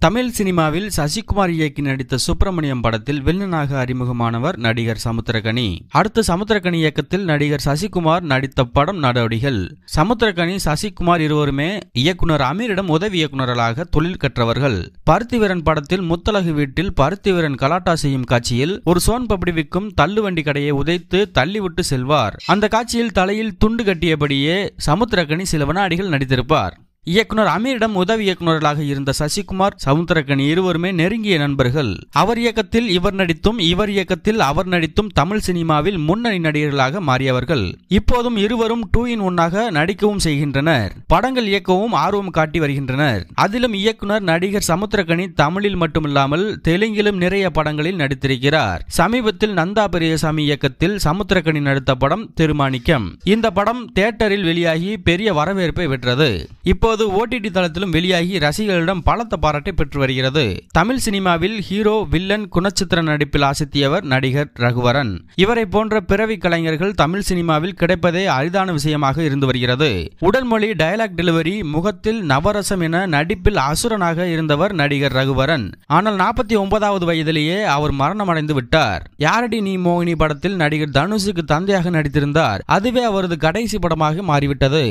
தமிழ் சினிமாவில் சசிகுமார் இயக்கி நடித்த சுப்பிரமணியம் படத்தில் வில்லனாக அறிமுகமானவர் நடிகர் சமுத்திரக்கனி. அடுத்து சமுத்திரக்கனி இயக்கத்தில் நடிகர் சசிகுமார் நடித்த படம் நடவடிகள். சமுத்திரக்கனி, சசிகுமார் இருவருமே இயக்குனர் அமீரிடம் உதவி இயக்குநர்களாக தொழில் கற்றவர்கள். பருத்திவீரன் படத்தில் முத்தலகு வீட்டில் பருத்திவீரன் கலாட்டா செய்யும் காட்சியில் ஒரு சோன் பப்படி விற்கும் தள்ளுவண்டி கடையை உதைத்து தள்ளிவிட்டு செல்வார். அந்த காட்சியில் தலையில் துண்டு கட்டியபடியே சமுத்திரக்கனி சில வினாடிகள் நடித்திருப்பார். இயக்குனர் அமீரிடம் உதவி இயக்குநர்களாக இருந்த சசிகுமார், சமுத்திரக்கனி இருவருமே நெருங்கிய நண்பர்கள். அவர் இயக்கத்தில் இவர் நடித்தும் இவர் இயக்கத்தில் அவர் நடித்தும் தமிழ் சினிமாவில் முன்னணி நடிகர்களாக மாறியவர்கள். இப்போதும் இருவரும் 2-in-1 நடிக்கவும் செய்கின்றனர். படங்கள் இயக்கவும் ஆர்வம் காட்டி வருகின்றனர். அதிலும் இயக்குனர் நடிகர் சமுத்திரக்கனி தமிழில் மட்டுமில்லாமல் தெலுங்கிலும் நிறைய படங்களில் நடித்திருக்கிறார். சமீபத்தில் நந்தா பெரியசாமி இயக்கத்தில் சமுத்திரக்கனி நடித்த படம் திருமாணிக்கம். இந்த படம் தியேட்டரில் வெளியாகி பெரிய வரவேற்பை பெற்றது. இப்போது OTT தளத்திலும் வெளியாகி ரசிகர்களிடம் பலத்த பாராட்டை பெற்று வருகிறது. தமிழ் சினிமாவில் ஹீரோ, வில்லன், குணச்சித்திர நடிப்பில் ஆசத்தியவர் நடிகர் ரகுவரன். இவரை போன்ற பிறவி கலைஞர்கள் தமிழ் சினிமாவில் கிடைப்பதே அரிதான விஷயமாக இருந்து வருகிறது. உடல் மொழி, டயலாக் டெலிவரி, முகத்தில் நவரசம் என நடிப்பில் அசுரனாக இருந்தவர் நடிகர் ரகுவரன். ஆனால் 49வது வயதிலேயே அவர் மரணமடைந்து விட்டார். யாரடி நீ மோகினி படத்தில் நடிகர் தனுஷுக்கு தந்தையாக நடித்திருந்தார். அதுவே அவரது கடைசி படமாக மாறிவிட்டது.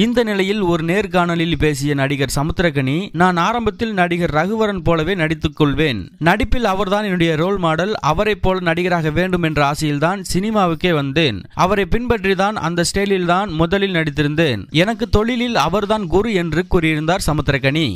இந்த நிலையில் ஒரு நேர்காணலில் பேசிய நடிகர் சமுத்திரக்கனி, நான் ஆரம்பத்தில் நடிகர் ரகுவரன் போலவே நடித்துக் கொள்வேன். நடிப்பில் அவர்தான் என்னுடைய ரோல் மாடல். அவரை போல நடிகராக வேண்டும் என்ற ஆசையில்தான் சினிமாவுக்கே வந்தேன். அவரை பின்பற்றி தான் அந்த ஸ்டைலில் தான் முதலில் நடித்திருந்தேன். எனக்கு தொழிலில் அவர்தான் குரு என்று கூறியிருந்தார் சமுத்திரக்கனி.